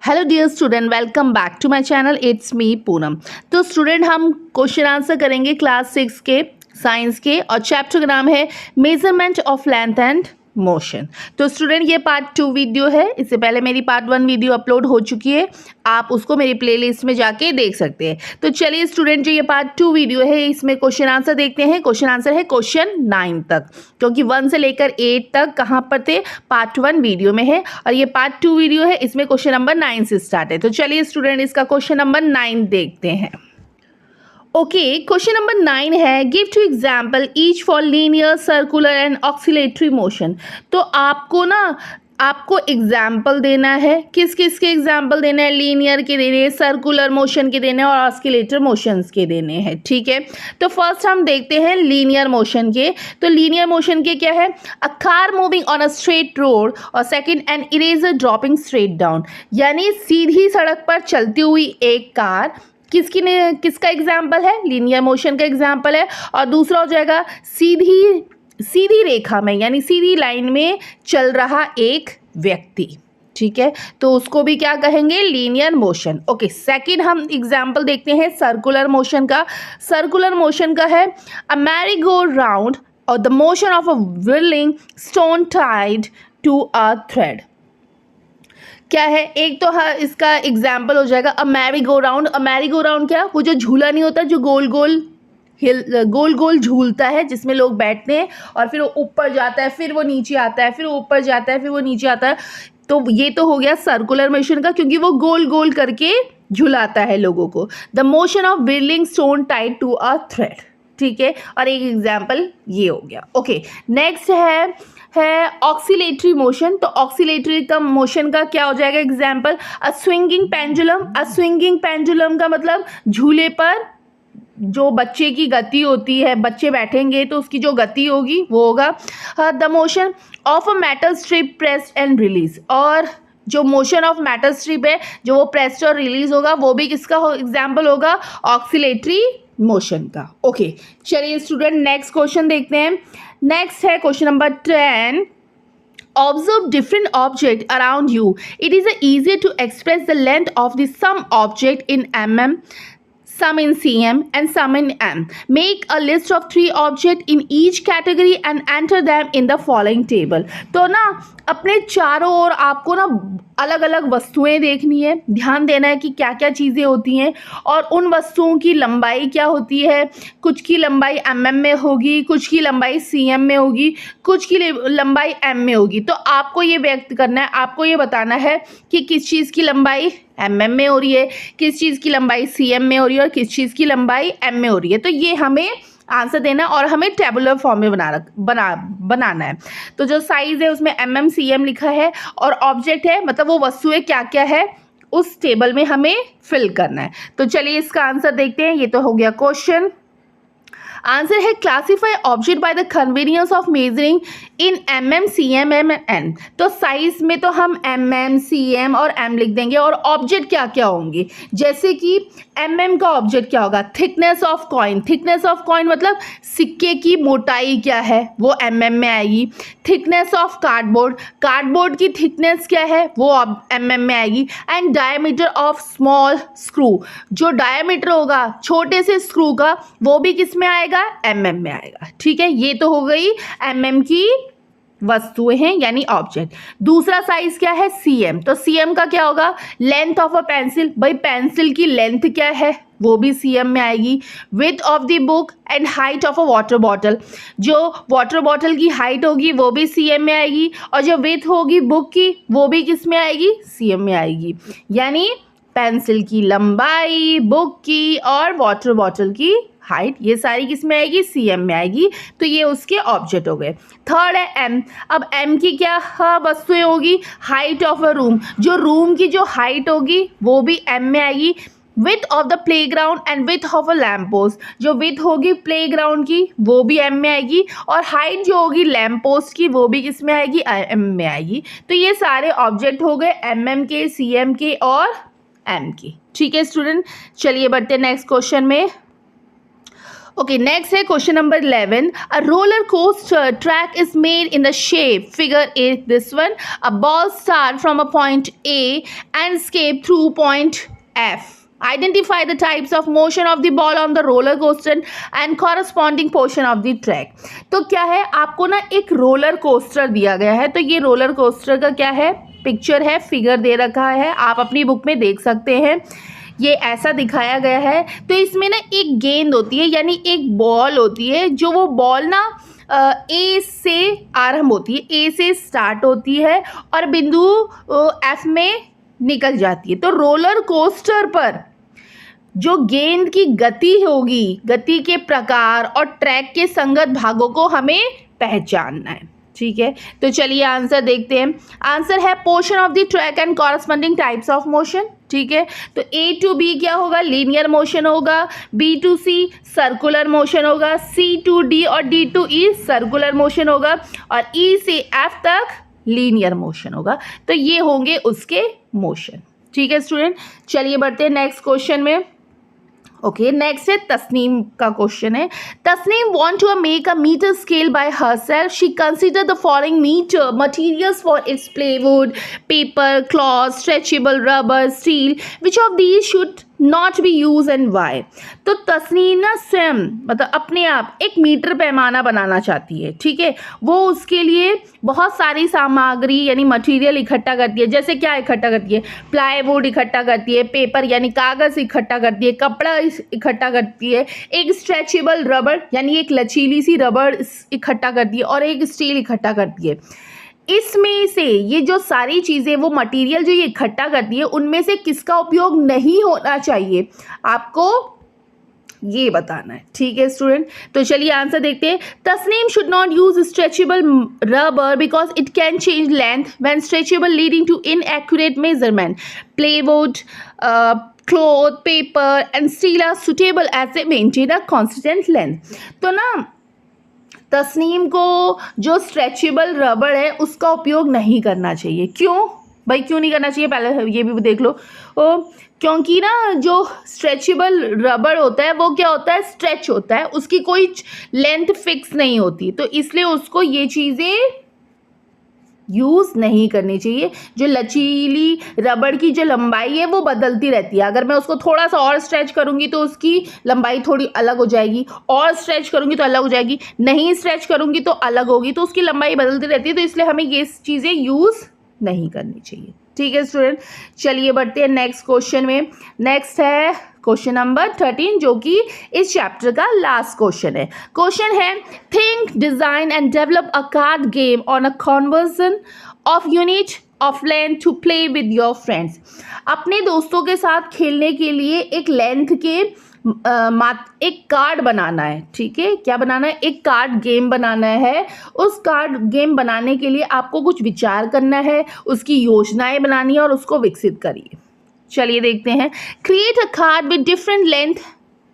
Hello dear student, welcome back to my channel. It's me Poonam. तो student, हम question answer करेंगे class 6 के science के, और चैप्टर का नाम है measurement of length and motion. तो स्टूडेंट, ये पार्ट 2 वीडियो है। इससे पहले मेरी पार्ट 1 वीडियो अपलोड हो चुकी है, आप उसको मेरी प्लेलिस्ट में जाके देख सकते हैं। तो चलिए स्टूडेंट, जो ये पार्ट 2 वीडियो है इसमें क्वेश्चन आंसर देखते हैं। क्वेश्चन आंसर है क्वेश्चन 9 तक, क्योंकि 1 से लेकर 8 तक कहाँ पर थे, पार्ट 1 वीडियो में है, और ये पार्ट 2 वीडियो है, इसमें क्वेश्चन नंबर 9 से स्टार्ट है। तो चलिए स्टूडेंट, इसका क्वेश्चन नंबर 9 देखते हैं। ओके, क्वेश्चन नंबर 9 है, give two example each for linear, circular and oscillatory motion. तो आपको एग्जाम्पल देना है, किस किस के एग्जाम्पल देना है, लीनियर के देने हैं, सर्कुलर मोशन के देने हैं, और ऑस्किलेटर मोशंस के देने हैं। ठीक है, तो फर्स्ट हम देखते हैं लीनियर मोशन के। तो लीनियर मोशन के क्या है, a car moving on a straight road, और second an eraser dropping straight down. यानी सीधी सड़क पर चलती हुई एक कार किसका एग्जाम्पल है, लीनियर मोशन का एग्जाम्पल है। और दूसरा हो जाएगा सीधी रेखा में, यानी सीधी लाइन में चल रहा एक व्यक्ति। ठीक है, तो उसको भी क्या कहेंगे, लीनियर मोशन। ओके, सेकंड हम एग्जाम्पल देखते हैं सर्कुलर मोशन का। सर्कुलर मोशन का है अ मैरी गो राउंड और the motion of a whirling stone tied to a thread. क्या है, एक तो इसका एग्जाम्पल हो जाएगा a merry go round. A merry go round क्या, वो जो झूला नहीं होता, जो गोल गोल झूलता है, जिसमें लोग बैठते हैं और फिर वो ऊपर जाता है, फिर वो नीचे आता है, फिर वो ऊपर जाता है, फिर वो नीचे आता है। तो ये तो हो गया सर्कुलर मोशन का, क्योंकि वो गोल गोल करके झुलाता है लोगों को। The motion of whirling stone tied to a thread. ठीक है, और एक एग्जाम्पल ये हो गया। ओके, नेक्स्ट है ऑक्सीलेटरी मोशन। तो ऑक्सीलेटरी का मोशन का क्या हो जाएगा example, a swinging pendulum. A swinging pendulum का मतलब झूले पर जो बच्चे की गति होती है, बच्चे बैठेंगे तो उसकी जो गति होगी वो होगा the motion of a metal strip pressed and release. और जो मोशन ऑफ मेटल स्ट्रिप है, जो वो प्रेस्ड और रिलीज होगा, वो भी किसका एग्जाम्पल होगा, ऑक्सीलेटरी मोशन का। ओके, चलिए स्टूडेंट, नेक्स्ट क्वेश्चन देखते हैं। नेक्स्ट है question number 10। Observe different object around you. It is easier to express the length of the some object in mm, some in cm, and some in m. Make a list of 3 objects in each category and enter them in the following table. तो ना अपने चारों ओर आपको ना अलग अलग वस्तुएं देखनी है, ध्यान देना है कि क्या क्या चीज़ें होती हैं और उन वस्तुओं की लंबाई क्या होती है। कुछ की लंबाई mm में होगी, कुछ की लंबाई cm में होगी, कुछ की लंबाई m में होगी। तो आपको ये व्यक्त करना है, आपको ये बताना है कि किस चीज़ की लंबाई mm में हो रही है, किस चीज़ की लंबाई cm में हो रही है, और किस चीज़ की लंबाई m में हो रही है। तो ये हमें आंसर देना, और हमें टेबुलर फॉर्म में बनाना है। तो जो साइज़ है उसमें mm cm लिखा है, और ऑब्जेक्ट है मतलब वो वस्तुएं क्या क्या है उस टेबल में हमें फिल करना है। तो चलिए इसका आंसर देखते हैं। ये तो हो गया क्वेश्चन। आंसर है classify object by the convenience of measuring in mm cm m n। तो साइज में तो हम mm cm और m लिख देंगे, और ऑब्जेक्ट क्या क्या होंगे, जैसे कि mm का ऑब्जेक्ट क्या होगा, thickness of coin. Thickness of coin मतलब सिक्के की मोटाई क्या है, वो mm में आएगी। थिकनेस ऑफ कार्डबोर्ड, कार्डबोर्ड की थिकनेस क्या है, वो mm में आएगी। And diameter of small screw, जो डायमीटर होगा छोटे से स्क्रू का, वो भी किस में आएगा, mm में आएगा। ठीक है, ये तो हो गई mm की वस्तुएं हैं यानी ऑब्जेक्ट। दूसरा साइज क्या है, cm। तो cm का क्या होगा, लेंथ ऑफ अ पेंसिल। भाई पेंसिल की लेंथ क्या है, वो भी cm में आएगी। Width of the book and height of a water bottle, जो वाटर बॉटल की हाइट होगी वो भी cm में आएगी, और जो विड्थ होगी बुक की वो भी किस में आएगी, cm में आएगी। यानी पेंसिल की लंबाई, बुक की और वाटर बॉटल की हाइट, ये सारी किस में आएगी, cm में आएगी। तो ये उसके ऑब्जेक्ट हो गए। थर्ड है m। अब m की क्या वस्तुएं होगी, हाइट ऑफ अ रूम, जो रूम की जो हाइट होगी वो भी m में आएगी। Width of the play ground and width of a lamp post, जो विथ होगी प्ले ग्राउंड की वो भी m में आएगी, और हाइट जो होगी लैम्प पोस्ट की वो भी किस में आएगी, m में आएगी। तो ये सारे ऑब्जेक्ट हो गए mm के, cm के और m की। ठीक है स्टूडेंट, चलिए बढ़ते हैं नेक्स्ट क्वेश्चन में। Okay, next है question number 11. A roller coaster track is made in the shape, figure A, this one. A ball start from a point A and escape through point F. Identify the types of motion of the ball on the roller coaster and corresponding portion of the track. तो क्या है, आपको ना एक roller coaster दिया गया है. तो ये रोलर कोस्टर का क्या है, पिक्चर है, फिगर दे रखा है, आप अपनी बुक में देख सकते हैं. ये ऐसा दिखाया गया है. तो इसमें ना एक गेंद होती है, यानी एक बॉल होती है, जो वो बॉल ना ए से आरंभ होती है, ए से स्टार्ट होती है और बिंदु एफ में निकल जाती है. तो रोलर कोस्टर पर जो गेंद की गति होगी, गति के प्रकार और ट्रैक के संगत भागों को हमें पहचानना है. ठीक है, तो चलिए आंसर देखते हैं. आंसर है portion of the track and corresponding types of motion. ठीक है, तो ए टू बी क्या होगा, लीनियर मोशन होगा. B to C circular motion होगा. सी टू डी और D to E circular motion होगा. और ई से एफ तक लीनियर मोशन होगा. तो ये होंगे उसके मोशन. ठीक है स्टूडेंट, चलिए बढ़ते हैं नेक्स्ट क्वेश्चन में. ओके, नेक्स्ट है तस्नीम का क्वेश्चन है. Tasneem want to make a metre scale by herself. She consider the following metre materials for its plywood, paper, cloth, stretchable rubber, steel. Which of these should not be use and why. तो तस्नीम ना स्वयं मतलब अपने आप एक metre पैमाना बनाना चाहती है. ठीक है, वो उसके लिए बहुत सारी सामग्री यानी मटेरियल इकट्ठा करती है. जैसे क्या इकट्ठा करती है, प्लाईवुड इकट्ठा करती है, पेपर यानी कागज़ इकट्ठा करती है, कपड़ा इकट्ठा करती है, एक स्ट्रेचेबल रबर यानी एक लचीली सी रबर इकट्ठा करती है और एक स्टील इकट्ठा करती है. इसमें से ये जो सारी चीज़ें, वो मटेरियल जो ये इकट्ठा करती है, उनमें से किसका उपयोग नहीं होना चाहिए, आपको ये बताना है. ठीक है स्टूडेंट, तो चलिए आंसर देखते हैं. Tasneem should not use stretchable rubber because it can change length when stretchable leading to inaccurate measurement. Plywood, cloth, paper and steel are suitable as a maintain a constant length. तो ना तस्नीम को जो stretchable rubber है उसका उपयोग नहीं करना चाहिए. क्यों भाई, क्यों नहीं करना चाहिए, पहले ये भी देख लो. क्योंकि ना जो स्ट्रेचेबल रबर होता है वो क्या होता है, स्ट्रेच होता है, उसकी कोई लेंथ फिक्स नहीं होती. तो इसलिए उसको ये चीज़ें यूज़ नहीं करनी चाहिए. जो लचीली रबड़ की जो लंबाई है वो बदलती रहती है. अगर मैं उसको थोड़ा सा और स्ट्रेच करूँगी तो उसकी लंबाई थोड़ी अलग हो जाएगी, और स्ट्रेच करूँगी तो अलग हो जाएगी, नहीं स्ट्रेच करूँगी तो अलग होगी. तो उसकी लंबाई बदलती रहती है. तो इसलिए हमें ये चीज़ें यूज़ नहीं करनी चाहिए. ठीक है स्टूडेंट, चलिए बढ़ते हैं नेक्स्ट क्वेश्चन में. नेक्स्ट है क्वेश्चन नंबर 13, जो कि इस चैप्टर का लास्ट क्वेश्चन है. क्वेश्चन है, think, design and develop a card game on a conversion of unit of length to play with your friends. अपने दोस्तों के साथ खेलने के लिए एक लेंथ के एक कार्ड बनाना है. ठीक है, क्या बनाना है, एक कार्ड गेम बनाना है. उस कार्ड गेम बनाने के लिए आपको कुछ विचार करना है, उसकी योजनाएं बनानी है और उसको विकसित करिए. चलिए देखते हैं. Create a card with different length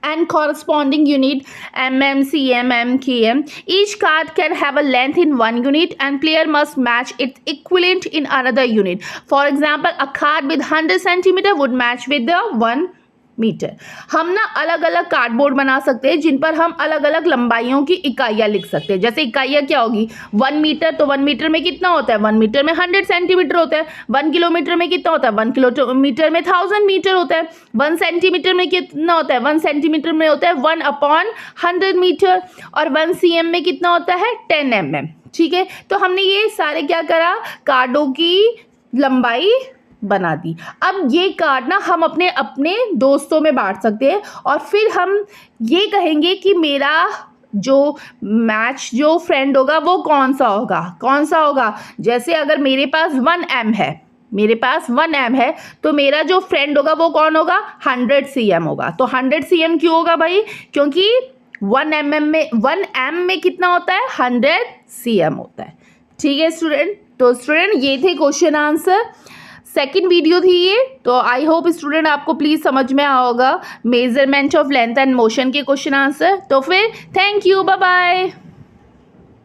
and corresponding unit mm, cm, km. Each card can have a length in one unit and player must match its equivalent in another unit. For example, a card with 100 cm would match with the 1 metre. हम ना अलग अलग cardboard बना सकते हैं जिन पर हम अलग अलग लंबाइयों की इकाइयाँ लिख सकते हैं. जैसे इकाइयाँ क्या होगी, 1 मीटर, तो 1 मीटर में कितना होता है, 1 मीटर में 100 सेंटीमीटर होता है. 1 किलोमीटर में कितना होता है, 1 किलोमीटर में 1000 मीटर होता है. 1 सेंटीमीटर में कितना होता है, 1 सेंटीमीटर में होता है 1/100 मीटर. और 1 cm में कितना होता है, 10 mm. ठीक है, तो हमने ये सारे क्या करा, कार्डों की लंबाई बना दी. अब ये कार्ड ना हम अपने अपने दोस्तों में बांट सकते हैं और फिर हम ये कहेंगे कि मेरा जो मैच जो फ्रेंड होगा वो कौन सा होगा. जैसे अगर मेरे पास 1 m है तो मेरा जो फ्रेंड होगा वो कौन होगा, 100 cm होगा. तो 100 cm क्यों होगा भाई, क्योंकि 1 m में कितना होता है, 100 cm होता है. ठीक है स्टूडेंट, तो स्टूडेंट ये थे क्वेश्चन आंसर. सेकेंड वीडियो थी ये, तो आई होप स्टूडेंट आपको प्लीज़ समझ में आया होगा measurement of length and motion के क्वेश्चन आंसर. तो फिर थैंक यू, बाय बाय.